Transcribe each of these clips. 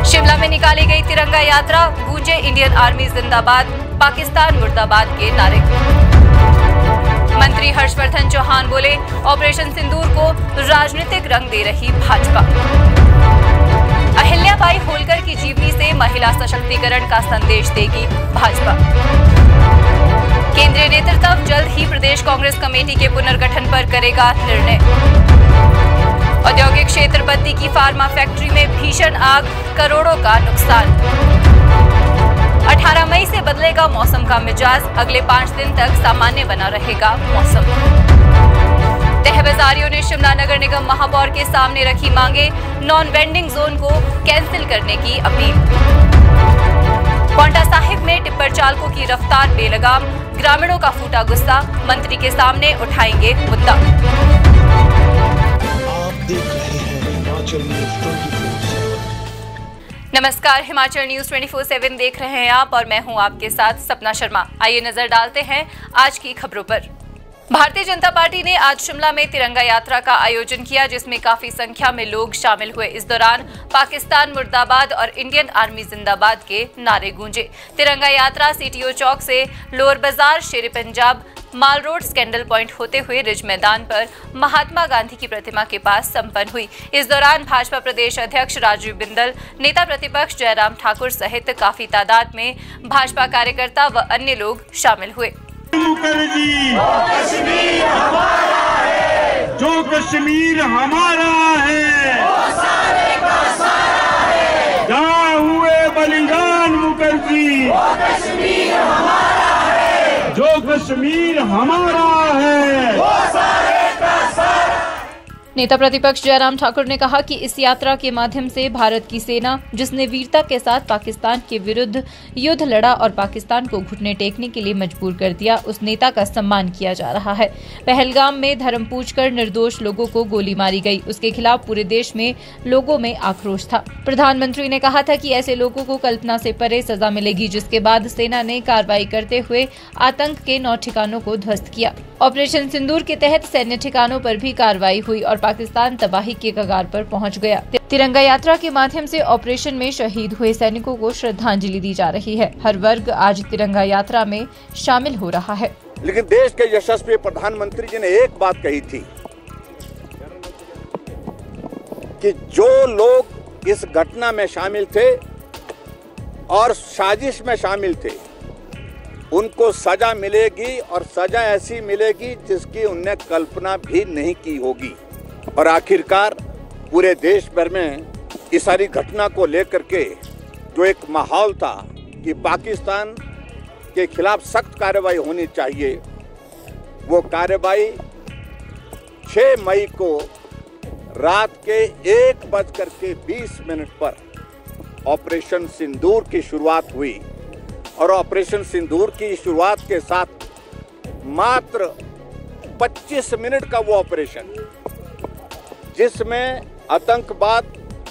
शिमला में निकाली गई तिरंगा यात्रा, गूंजे इंडियन आर्मी जिंदाबाद, पाकिस्तान मुर्दाबाद के नारे। मंत्री हर्षवर्धन चौहान बोले, ऑपरेशन सिंदूर को राजनीतिक रंग दे रही भाजपा। अहिल्याबाई होलकर की जीवनी से महिला सशक्तिकरण का संदेश देगी भाजपा। केंद्रीय नेतृत्व जल्द ही प्रदेश कांग्रेस कमेटी के पुनर्गठन पर करेगा निर्णय। औद्योगिक क्षेत्र बद्दी की फार्मा फैक्ट्री में भीषण आग, करोड़ों का नुकसान। 18 मई से बदलेगा मौसम का मिजाज, अगले 5 दिन तक सामान्य बना रहेगा मौसम। तहबाजारियों ने शिमला नगर निगम महापौर के सामने रखी मांगे, नॉन वेंडिंग जोन को कैंसिल करने की अपील। पांवटा साहिब में टिप्पर चालकों की रफ्तार बेलगाम, ग्रामीणों का फूटा गुस्सा, मंत्री के सामने उठाएंगे मुद्दा। आप देख रहे हैं हिमाचल न्यूज़ 24/7। नमस्कार, हिमाचल न्यूज़ 24/7 देख रहे हैं आप और मैं हूं आपके साथ सपना शर्मा। आइए नजर डालते हैं आज की खबरों पर। भारतीय जनता पार्टी ने आज शिमला में तिरंगा यात्रा का आयोजन किया, जिसमें काफी संख्या में लोग शामिल हुए। इस दौरान पाकिस्तान मुर्दाबाद और इंडियन आर्मी जिंदाबाद के नारे गूंजे। तिरंगा यात्रा सीटीओ चौक से लोअर बाजार, शेर पंजाब, माल रोड, स्कैंडल पॉइंट होते हुए रिज मैदान पर महात्मा गांधी की प्रतिमा के पास संपन्न हुई। इस दौरान भाजपा प्रदेश अध्यक्ष राजीव बिंदल, नेता प्रतिपक्ष जयराम ठाकुर सहित काफी तादाद में भाजपा कार्यकर्ता व अन्य लोग शामिल हुए। मुखर्जी, कश्मीर हमारा है, जो कश्मीर हमारा है, वो सारे का सारा है, जहाँ हुए बलिदान मुखर्जी, वो कश्मीर हमारा है, जो कश्मीर हमारा है, वो सारे का सारा। नेता प्रतिपक्ष जयराम ठाकुर ने कहा कि इस यात्रा के माध्यम से भारत की सेना, जिसने वीरता के साथ पाकिस्तान के विरुद्ध युद्ध लड़ा और पाकिस्तान को घुटने टेकने के लिए मजबूर कर दिया, उस नेता का सम्मान किया जा रहा है। पहलगाम में धर्म पूछकर निर्दोष लोगों को गोली मारी गई, उसके खिलाफ पूरे देश में लोगों में आक्रोश था। प्रधानमंत्री ने कहा था कि ऐसे लोगों को कल्पना से परे सजा मिलेगी, जिसके बाद सेना ने कार्रवाई करते हुए आतंक के 9 ठिकानों को ध्वस्त किया। ऑपरेशन सिंदूर के तहत सैन्य ठिकानों पर भी कार्रवाई हुई और पाकिस्तान तबाही के कगार पर पहुंच गया। तिरंगा यात्रा के माध्यम से ऑपरेशन में शहीद हुए सैनिकों को श्रद्धांजलि दी जा रही है। हर वर्ग आज तिरंगा यात्रा में शामिल हो रहा है। लेकिन देश के यशस्वी प्रधानमंत्री जी ने एक बात कही थी कि जो लोग इस घटना में शामिल थे और साजिश में शामिल थे, उनको सजा मिलेगी और सजा ऐसी मिलेगी जिसकी उनने कल्पना भी नहीं की होगी। और आखिरकार पूरे देश भर में इस सारी घटना को लेकर के जो एक माहौल था कि पाकिस्तान के खिलाफ सख्त कार्रवाई होनी चाहिए, वो कार्रवाई 6 मई को रात के 1:20 पर ऑपरेशन सिंदूर की शुरुआत हुई। और ऑपरेशन सिंदूर की शुरुआत के साथ मात्र 25 मिनट का वो ऑपरेशन, जिसमें आतंकवाद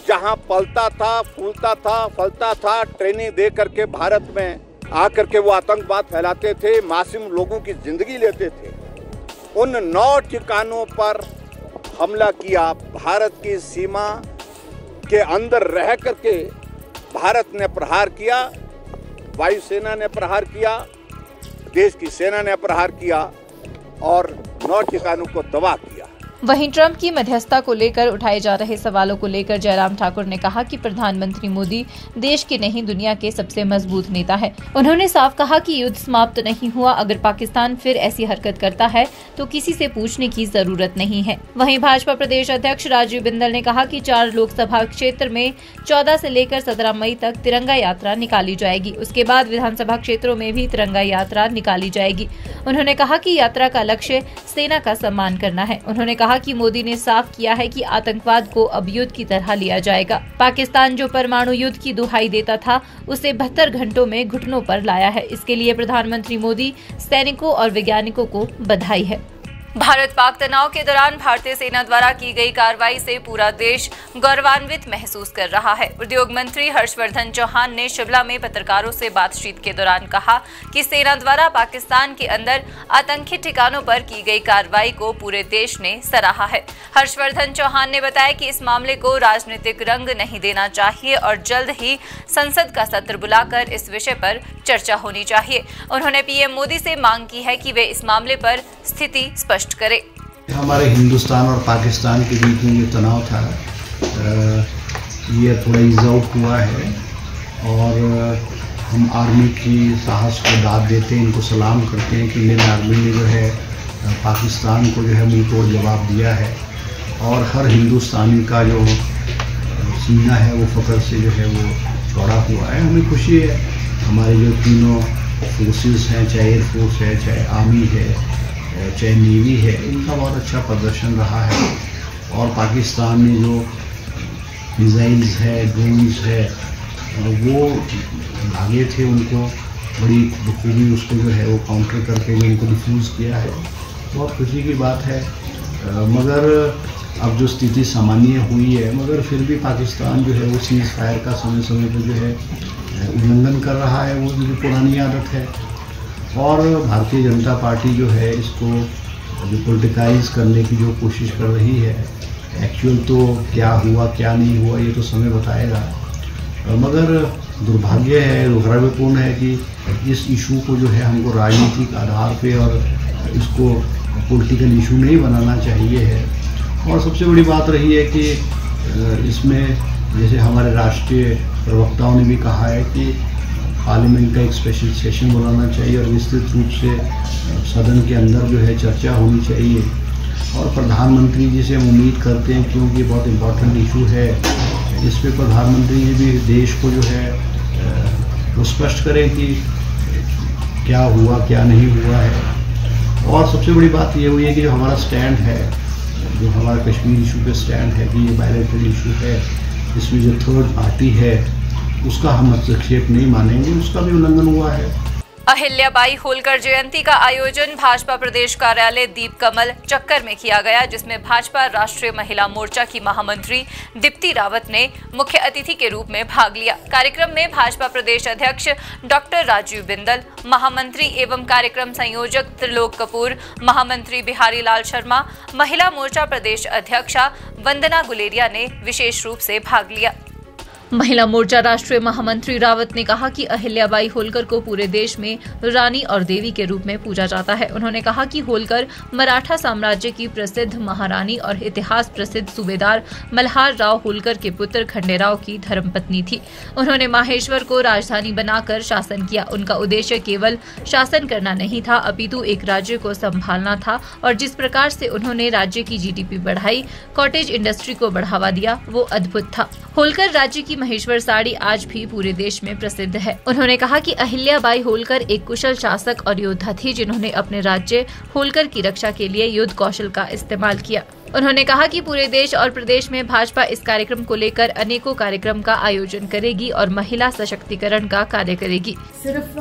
जहां पलता था, फूलता था, फलता था, ट्रेनिंग दे करके भारत में आकर के वो आतंकवाद फैलाते थे, मासूम लोगों की जिंदगी लेते थे, उन 9 ठिकानों पर हमला किया। भारत की सीमा के अंदर रह करके भारत ने प्रहार किया, वायुसेना ने प्रहार किया, देश की सेना ने प्रहार किया और 9 ठिकानों को तबाह किया। वहीं ट्रंप की मध्यस्थता को लेकर उठाए जा रहे सवालों को लेकर जयराम ठाकुर ने कहा कि प्रधानमंत्री मोदी देश के नहीं दुनिया के सबसे मजबूत नेता है। उन्होंने साफ कहा कि युद्ध समाप्त नहीं हुआ, अगर पाकिस्तान फिर ऐसी हरकत करता है तो किसी से पूछने की जरूरत नहीं है। वहीं भाजपा प्रदेश अध्यक्ष राजीव बिंदल ने कहा कि 4 लोकसभा क्षेत्र में 14 से लेकर 17 मई तक तिरंगा यात्रा निकाली जाएगी। उसके बाद विधानसभा क्षेत्रों में भी तिरंगा यात्रा निकाली जाएगी। उन्होंने कहा कि यात्रा का लक्ष्य सेना का सम्मान करना है। उन्होंने कहा कि मोदी ने साफ किया है कि आतंकवाद को अब युद्ध की तरह लिया जाएगा। पाकिस्तान जो परमाणु युद्ध की दुहाई देता था, उसे 72 घंटों में घुटनों पर लाया है। इसके लिए प्रधानमंत्री मोदी, सैनिकों और वैज्ञानिकों को बधाई है। भारत पाक तनाव के दौरान भारतीय सेना द्वारा की गई कार्रवाई से पूरा देश गौरवान्वित महसूस कर रहा है। उद्योग मंत्री हर्षवर्धन चौहान ने शिमला में पत्रकारों से बातचीत के दौरान कहा कि सेना द्वारा पाकिस्तान के अंदर आतंकी ठिकानों पर की गई कार्रवाई को पूरे देश ने सराहा है। हर्षवर्धन चौहान ने बताया कि इस मामले को राजनीतिक रंग नहीं देना चाहिए और जल्द ही संसद का सत्र बुलाकर इस विषय पर चर्चा होनी चाहिए। उन्होंने पीएम मोदी से मांग की है कि वे इस मामले पर स्थिति स्पष्ट करे। हमारे हिंदुस्तान और पाकिस्तान के बीच में जो तनाव था ये थोड़ा ईज आउट हुआ है और हम आर्मी की साहस को दाद देते हैं, इनको सलाम करते हैं कि इंडियन आर्मी ने जो है पाकिस्तान को जो है मुंह तोड़ जवाब दिया है और हर हिंदुस्तानी का जो सीना है वो फख्र से जो है वो चौड़ा हुआ है। हमें खुशी है हमारे जो तीनों फोर्सेस हैं, चाहे एयरफोर्स है, चाहे आर्मी है, चाहे नेवी है, इनका बहुत अच्छा प्रदर्शन रहा है और पाकिस्तान में जो मिसाइल्स है, ड्रोन्स है, वो भागे थे, उनको बड़ी बखूबी उसको जो है वो काउंटर करके जो उनको डिफ्यूज़ किया है। बहुत खुशी की बात है। मगर अब जो स्थिति सामान्य हुई है, मगर फिर भी पाकिस्तान जो है वो सीज़ फायर का समय समय पर जो है उल्लंघन कर रहा है, वो जो पुरानी आदत है। और भारतीय जनता पार्टी जो है इसको जो पॉलिटिकाइज करने की जो कोशिश कर रही है, एक्चुअल तो क्या हुआ क्या नहीं हुआ ये तो समय बताएगा। मगर दुर्भाग्य है, दुर्भाग्यपूर्ण है कि इस इशू को जो है हमको राजनीतिक आधार पे और इसको पॉलिटिकल इशू नहीं बनाना चाहिए है। और सबसे बड़ी बात रही है कि इसमें जैसे हमारे राष्ट्रीय प्रवक्ताओं ने भी कहा है कि पार्लियामेंट का एक स्पेशल सेशन बुलाना चाहिए और विस्तृत रूप से सदन के अंदर जो है चर्चा होनी चाहिए। और प्रधानमंत्री जी से हम उम्मीद करते हैं, क्योंकि ये बहुत इम्पोर्टेंट इशू है, इस पे प्रधानमंत्री जी भी देश को जो है वो स्पष्ट करें कि क्या हुआ क्या नहीं हुआ है। और सबसे बड़ी बात ये हुई है कि जो हमारा स्टैंड है, जो हमारा कश्मीर इशू पे स्टैंड है कि ये बायलैटरल इशू है, इसमें जो थर्ड पार्टी है उसका हम हस्तक्षेप नहीं मानेंगे, उसका भी उल्लंघन हुआ है। अहिल्याबाई होलकर जयंती का आयोजन भाजपा प्रदेश कार्यालय दीप कमल चक्कर में किया गया, जिसमें भाजपा राष्ट्रीय महिला मोर्चा की महामंत्री दीप्ति रावत ने मुख्य अतिथि के रूप में भाग लिया। कार्यक्रम में भाजपा प्रदेश अध्यक्ष डॉक्टर राजीव बिंदल, महामंत्री एवं कार्यक्रम संयोजक त्रिलोक कपूर, महामंत्री बिहारी लाल शर्मा, महिला मोर्चा प्रदेश अध्यक्षा वंदना गुलेरिया ने विशेष रूप से भाग लिया। महिला मोर्चा राष्ट्रीय महामंत्री रावत ने कहा कि अहिल्याबाई होलकर को पूरे देश में रानी और देवी के रूप में पूजा जाता है। उन्होंने कहा कि होलकर मराठा साम्राज्य की प्रसिद्ध महारानी और इतिहास प्रसिद्ध सूबेदार मल्हार राव होलकर के पुत्र खंडेराव की धर्मपत्नी थी। उन्होंने माहेश्वर को राजधानी बनाकर शासन किया। उनका उद्देश्य केवल शासन करना नहीं था, अपितु एक राज्य को संभालना था और जिस प्रकार से उन्होंने राज्य की जीडीपी बढ़ाई, कॉटेज इंडस्ट्री को बढ़ावा दिया, वो अद्भुत था। होलकर राज्य की महेश्वर साड़ी आज भी पूरे देश में प्रसिद्ध है। उन्होंने कहा कि अहिल्याबाई होलकर एक कुशल शासक और योद्धा थी, जिन्होंने अपने राज्य होलकर की रक्षा के लिए युद्ध कौशल का इस्तेमाल किया। उन्होंने कहा कि पूरे देश और प्रदेश में भाजपा इस कार्यक्रम को लेकर अनेकों कार्यक्रम का आयोजन करेगी और महिला सशक्तिकरण का कार्य करेगी। सिर्फ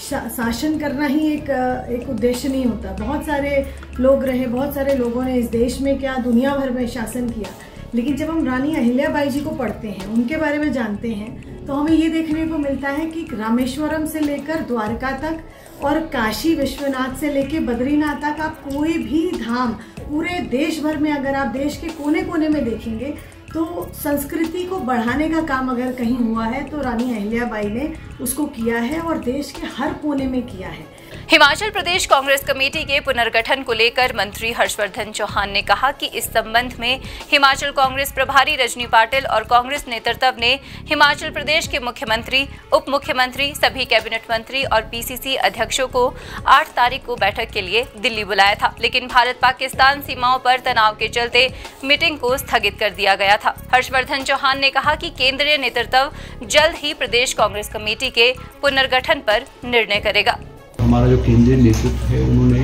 शासन करना ही एक उद्देश्य नहीं होता। बहुत सारे लोग रहे, बहुत सारे लोगों ने इस देश में क्या दुनिया भर में शासन किया, लेकिन जब हम रानी अहिल्याबाई जी को पढ़ते हैं, उनके बारे में जानते हैं, तो हमें ये देखने को मिलता है कि रामेश्वरम से लेकर द्वारका तक और काशी विश्वनाथ से लेकर बद्रीनाथ तक आप कोई भी धाम पूरे देश भर में अगर आप देश के कोने कोने में देखेंगे तो संस्कृति को बढ़ाने का काम अगर कहीं हुआ है तो रानी अहिल्याबाई ने उसको किया है और देश के हर कोने में किया है। हिमाचल प्रदेश कांग्रेस कमेटी के पुनर्गठन को लेकर मंत्री हर्षवर्धन चौहान ने कहा कि इस संबंध में हिमाचल कांग्रेस प्रभारी रजनी पाटिल और कांग्रेस नेतृत्व ने हिमाचल प्रदेश के मुख्यमंत्री, उप मुख्यमंत्री, सभी कैबिनेट मंत्री और पीसीसी अध्यक्षों को 8 तारीख को बैठक के लिए दिल्ली बुलाया था, लेकिन भारत पाकिस्तान सीमाओं पर तनाव के चलते मीटिंग को स्थगित कर दिया गया था। हर्षवर्धन चौहान ने कहा कि केंद्रीय नेतृत्व जल्द ही प्रदेश कांग्रेस कमेटी के पुनर्गठन पर निर्णय करेगा। हमारा जो केंद्रीय नेतृत्व है उन्होंने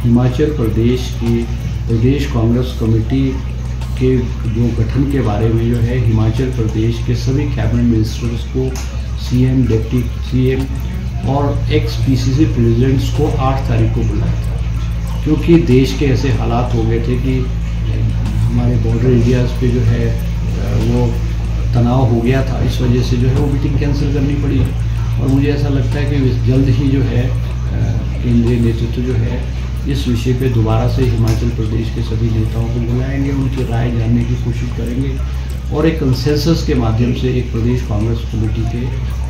हिमाचल प्रदेश की प्रदेश कांग्रेस कमेटी के जो गठन के बारे में जो है हिमाचल प्रदेश के सभी कैबिनेट मिनिस्टर्स को, सीएम, डिप्टी सीएम और एक्स पीसीसी प्रेसिडेंट्स को 8 तारीख को बुलाया था, क्योंकि देश के ऐसे हालात हो गए थे कि हमारे बॉर्डर एरियाज़ पे जो है वो तनाव हो गया था। इस वजह से जो है वो मीटिंग कैंसिल करनी पड़ी और मुझे ऐसा लगता है कि जल्द ही जो है केंद्रीय नेतृत्व जो है इस विषय पे दोबारा से हिमाचल प्रदेश के सभी नेताओं को बुलाएंगे, उनकी राय जानने की कोशिश करेंगे और एक कंसेंसस के माध्यम से एक प्रदेश कांग्रेस कमेटी के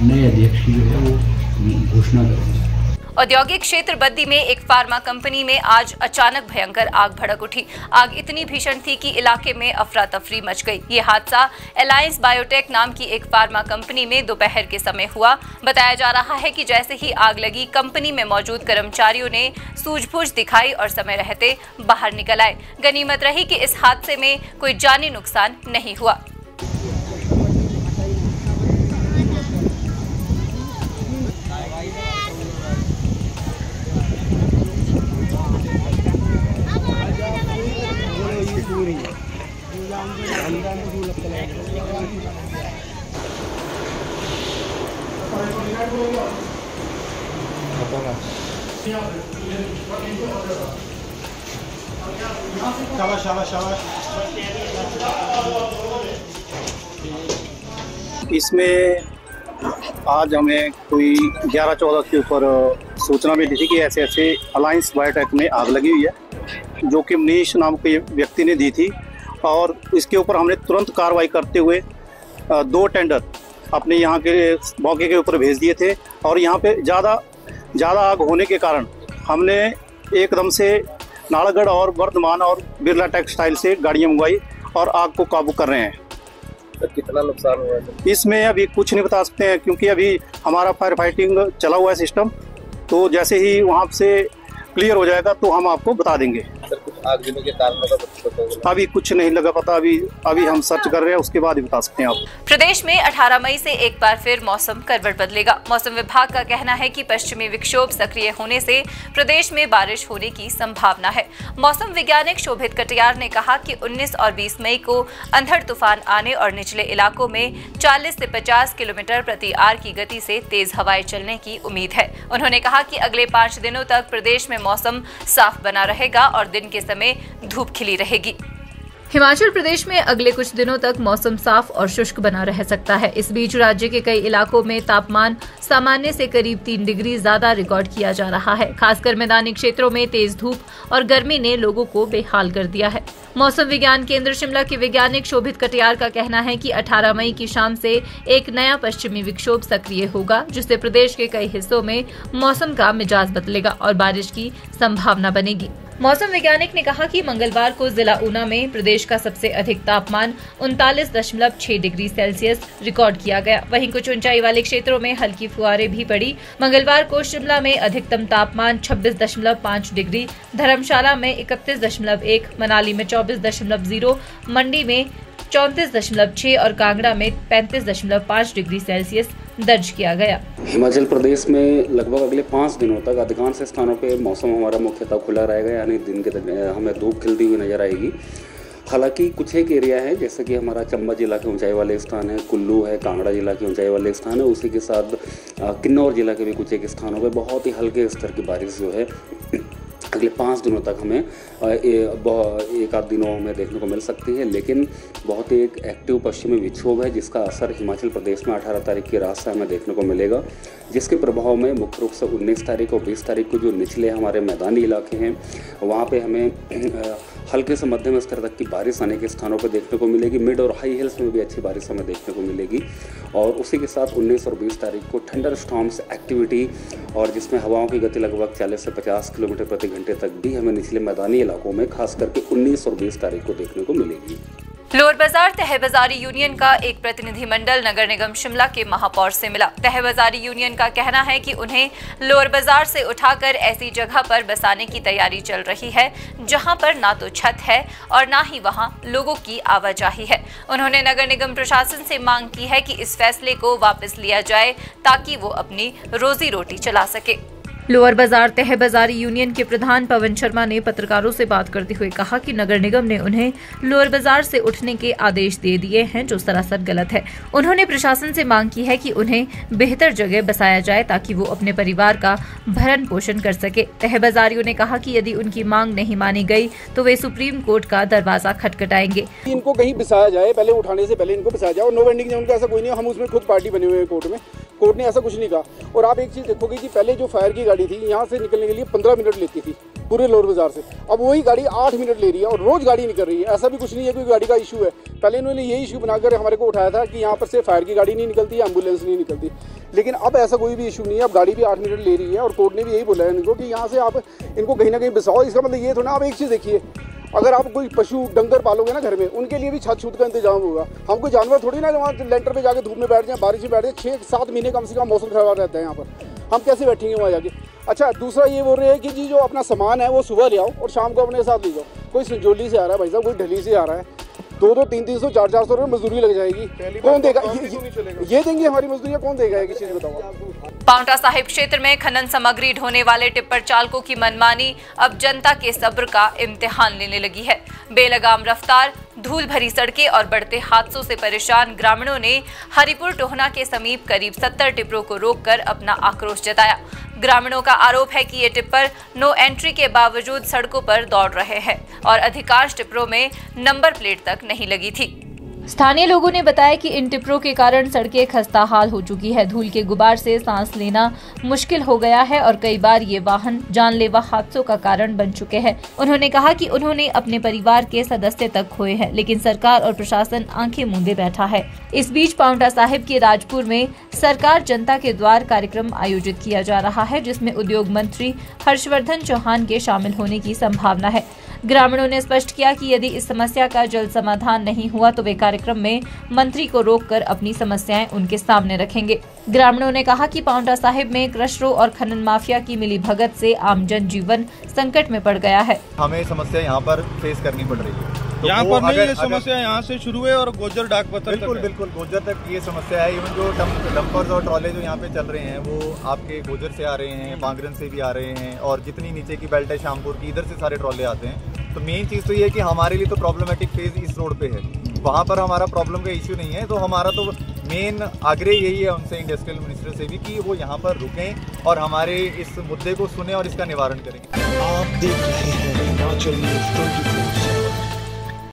नए अध्यक्ष की जो है वो घोषणा करेंगे। औद्योगिक क्षेत्र बद्दी में एक फार्मा कंपनी में आज अचानक भयंकर आग भड़क उठी। आग इतनी भीषण थी कि इलाके में अफरा तफरी मच गई। ये हादसा अलायंस बायोटेक नाम की एक फार्मा कंपनी में दोपहर के समय हुआ। बताया जा रहा है कि जैसे ही आग लगी, कंपनी में मौजूद कर्मचारियों ने सूझबूझ दिखाई और समय रहते बाहर निकल आए। गनीमत रही कि इस हादसे में कोई जानी नुकसान नहीं हुआ। इसमें आज हमें कोई 11-14 के ऊपर सूचना मिली थी कि ऐसे ऐसे अलायंस बायोटेक में आग लगी हुई है, जो कि मनीष नाम के व्यक्ति ने दी थी और इसके ऊपर हमने तुरंत कार्रवाई करते हुए 2 टेंडर अपने यहाँ के मौके के ऊपर भेज दिए थे और यहाँ पे ज़्यादा आग होने के कारण हमने एकदम से नालागढ़ और वर्धमान और बिरला टेक्सटाइल से गाड़ियाँ मंगवाई और आग को काबू कर रहे हैं। तो कितना नुकसान हुआ है? इसमें अभी कुछ नहीं बता सकते हैं क्योंकि अभी हमारा फायर फाइटिंग चला हुआ है सिस्टम, तो जैसे ही वहाँ से क्लियर हो जाएगा तो हम आपको बता देंगे। सर, कुछ आग लगने के कारण अभी कुछ नहीं लगा पता, अभी हम सर्च कर रहे हैं, उसके बाद ही बता सकते हैं आप। प्रदेश में 18 मई से एक बार फिर मौसम करवट बदलेगा। मौसम विभाग का कहना है कि पश्चिमी विक्षोभ सक्रिय होने से प्रदेश में बारिश होने की संभावना है। मौसम वैज्ञानिक शोभित कटियार ने कहा कि 19 और 20 मई को अंधड़ तूफान आने और निचले इलाकों में 40 से 50 किलोमीटर प्रति आवर की गति से तेज हवाएं चलने की उम्मीद है। उन्होंने कहा कि अगले 5 दिनों तक प्रदेश में मौसम साफ बना रहेगा और दिन के समय धूप खिली रहेगी। हिमाचल प्रदेश में अगले कुछ दिनों तक मौसम साफ और शुष्क बना रह सकता है। इस बीच राज्य के कई इलाकों में तापमान सामान्य से करीब 3 डिग्री ज्यादा रिकॉर्ड किया जा रहा है। खासकर मैदानी क्षेत्रों में तेज धूप और गर्मी ने लोगों को बेहाल कर दिया है। मौसम विज्ञान केंद्र शिमला के वैज्ञानिक शोभित कटियार का कहना है कि 18 मई की शाम से एक नया पश्चिमी विक्षोभ सक्रिय होगा, जिससे प्रदेश के कई हिस्सों में मौसम का मिजाज बदलेगा और बारिश की संभावना बनेगी। मौसम वैज्ञानिक ने कहा कि मंगलवार को जिला ऊना में प्रदेश का सबसे अधिक तापमान 39.6 डिग्री सेल्सियस रिकॉर्ड किया गया। वहीं कुछ ऊंचाई वाले क्षेत्रों में हल्की फुहारें भी पड़ी। मंगलवार को शिमला में अधिकतम तापमान 26.5 डिग्री, धर्मशाला में 31.1, मनाली में 24.0, मंडी में 34.6 और कांगड़ा में 35.5 डिग्री सेल्सियस दर्ज किया गया। हिमाचल प्रदेश में लगभग अगले 5 दिनों तक अधिकांश स्थानों पे मौसम हमारा मुख्यतः खुला रहेगा, यानी दिन के हमें धूप खिलती हुई नजर आएगी। हालांकि कुछ एक एरिया है जैसे कि हमारा चंबा जिला के ऊंचाई वाले स्थान है, कुल्लू है, कांगड़ा जिला के ऊंचाई वाले स्थान है, उसी के साथ किन्नौर जिला के भी कुछ एक स्थानों पे बहुत ही हल्के स्तर की बारिश जो है अगले 5 दिनों तक हमें एक आध दिनों में देखने को मिल सकती है। लेकिन बहुत ही एक एक्टिव पश्चिमी विक्षोभ है जिसका असर हिमाचल प्रदेश में 18 तारीख की रात से हमें देखने को मिलेगा, जिसके प्रभाव में मुख्य रूप से 19 तारीख और 20 तारीख को जो निचले हमारे मैदानी इलाके हैं वहाँ पे हमें हल्के से मध्यम स्तर तक की बारिश आने के स्थानों पर देखने को मिलेगी। मिड और हाई हिल्स में भी अच्छी बारिश हमें देखने को मिलेगी और उसी के साथ 19 और 20 तारीख को थंडर स्टॉर्म्स एक्टिविटी और जिसमें हवाओं की गति लगभग 40 से 50 किलोमीटर प्रति घंटे तक भी हमें निचले मैदानी इलाकों में खास करके 19 और 20 तारीख को देखने को मिलेगी। लोअर बाजार तह बाजारी यूनियन का एक प्रतिनिधिमंडल नगर निगम शिमला के महापौर से मिला। तह बाजारी यूनियन का कहना है कि उन्हें लोअर बाजार से उठाकर ऐसी जगह पर बसाने की तैयारी चल रही है जहां पर ना तो छत है और ना ही वहां लोगों की आवाजाही है। उन्होंने नगर निगम प्रशासन से मांग की है कि इस फैसले को वापस लिया जाए ताकि वो अपनी रोजी रोटी चला सके। लोअर बाजार तह बाजारी यूनियन के प्रधान पवन शर्मा ने पत्रकारों से बात करते हुए कहा कि नगर निगम ने उन्हें लोअर बाजार से उठने के आदेश दे दिए हैं, जो सरासर गलत है। उन्होंने प्रशासन से मांग की है कि उन्हें बेहतर जगह बसाया जाए ताकि वो अपने परिवार का भरण पोषण कर सके। तह बाजारियों ने कहा कि यदि उनकी मांग नहीं मानी गई तो वे सुप्रीम कोर्ट का दरवाजा खटखटाएंगे। इनको कहीं बिसाया जाए, पहले उठाने से पहले इनको बिसाया जाए। और नो वेंडिंग जोन का ऐसा कोई नहीं, हम उसमें खुद पार्टी बने हुए हैं कोर्ट में, कोर्ट ने ऐसा कुछ नहीं कहा। और आप एक चीज़ देखोगे कि पहले जो फायर की गाड़ी थी यहाँ से निकलने के लिए 15 मिनट लेती थी पूरे लोअर बाजार से, अब वही गाड़ी 8 मिनट ले रही है और रोज गाड़ी निकल रही है। ऐसा भी कुछ नहीं है कोई गाड़ी का इशू है। पहले इन्होंने ये इशू बनाकर हमारे को उठाया था कि यहाँ पर से फायर की गाड़ी नहीं निकलती, एम्बुलेंस नहीं निकलती, लेकिन अब ऐसा कोई भी इशू नहीं है। अब गाड़ी भी 8 मिनट ले रही है और कोर्ट ने भी यही बोला है इनको कि यहाँ से आप इनको कहीं ना कहीं बसाओ। इसका मतलब ये थोड़ा, आप एक चीज़ देखिए, अगर आप कोई पशु डंगर पालोगे ना घर में, उनके लिए भी छत छूत का इंतजाम होगा। हम कोई जानवर थोड़ी ना वहाँ लेंटर पे जाके धूप में बैठ जाए, बारिश में बैठ जाए। 6-7 महीने कम से कम मौसम खराब रहता है यहाँ पर, हम कैसे बैठेंगे वहाँ जाके। अच्छा, दूसरा ये बोल रहे हैं कि जी जो अपना सामान है वो सुबह ले आओ और शाम को अपने साथ ले जाओ। कोई संजौली से आ रहा है भाई साहब, कोई ढली से आ रहा है, 200, 300, 400 रुपये मजदूरी लग जाएगी। कौन देगा ये देंगे हमारी मजदूरी, कौन देगा ये चीज़ बताओ। पांवटा साहिब क्षेत्र में खनन सामग्री ढोने वाले टिप्पर चालकों की मनमानी अब जनता के सब्र का इम्तिहान लेने लगी है। बेलगाम रफ्तार, धूल भरी सड़कें और बढ़ते हादसों से परेशान ग्रामीणों ने हरिपुर टोहना के समीप करीब 70 टिप्परों को रोककर अपना आक्रोश जताया। ग्रामीणों का आरोप है कि ये टिप्पर नो एंट्री के बावजूद सड़कों पर दौड़ रहे हैं और अधिकांश टिप्परों में नंबर प्लेट तक नहीं लगी थी। स्थानीय लोगों ने बताया कि इन टिप्परों के कारण सड़कें खस्ताहाल हो चुकी है। धूल के गुबार से सांस लेना मुश्किल हो गया है और कई बार ये वाहन जानलेवा हादसों का कारण बन चुके हैं। उन्होंने कहा कि उन्होंने अपने परिवार के सदस्य तक खोए हैं, लेकिन सरकार और प्रशासन आंखें मूंदे बैठा है। इस बीच पांवटा साहिब के राजपुर में सरकार जनता के द्वार कार्यक्रम आयोजित किया जा रहा है, जिसमें उद्योग मंत्री हर्षवर्धन चौहान के शामिल होने की संभावना है। ग्रामीणों ने स्पष्ट किया कि यदि इस समस्या का जल्द समाधान नहीं हुआ तो वे कार्यक्रम में मंत्री को रोककर अपनी समस्याएं उनके सामने रखेंगे। ग्रामीणों ने कहा कि पांवटा साहिब में क्रशरों और खनन माफिया की मिलीभगत से आम जनजीवन संकट में पड़ गया है। हमें समस्या यहाँ पर फेस करनी पड़ रही है। तो यहाँ पर नहीं, ये समस्या यहाँ से शुरू है और गोजर डाक पत्थर बिल्कुल गोजर तक ये समस्या है। इवन जो डंपर्स और ट्रॉले जो यहाँ पे चल रहे हैं वो आपके गोजर से आ रहे हैं, बांगरन से भी आ रहे हैं और जितनी नीचे की बेल्ट है शामपुर की, इधर से सारे ट्रॉले आते हैं। तो मेन चीज़ तो ये है कि हमारे लिए तो प्रॉब्लमेटिक फेज इस रोड पे है, वहाँ पर हमारा प्रॉब्लम का इश्यू नहीं है। तो हमारा तो मेन आग्रह यही है उनसे, इंडस्ट्रियल मिनिस्टर से भी, कि वो यहाँ पर रुकें और हमारे इस मुद्दे को सुने और इसका निवारण करें। आप देख रहे हैं हिमाचल न्यूज़ 24।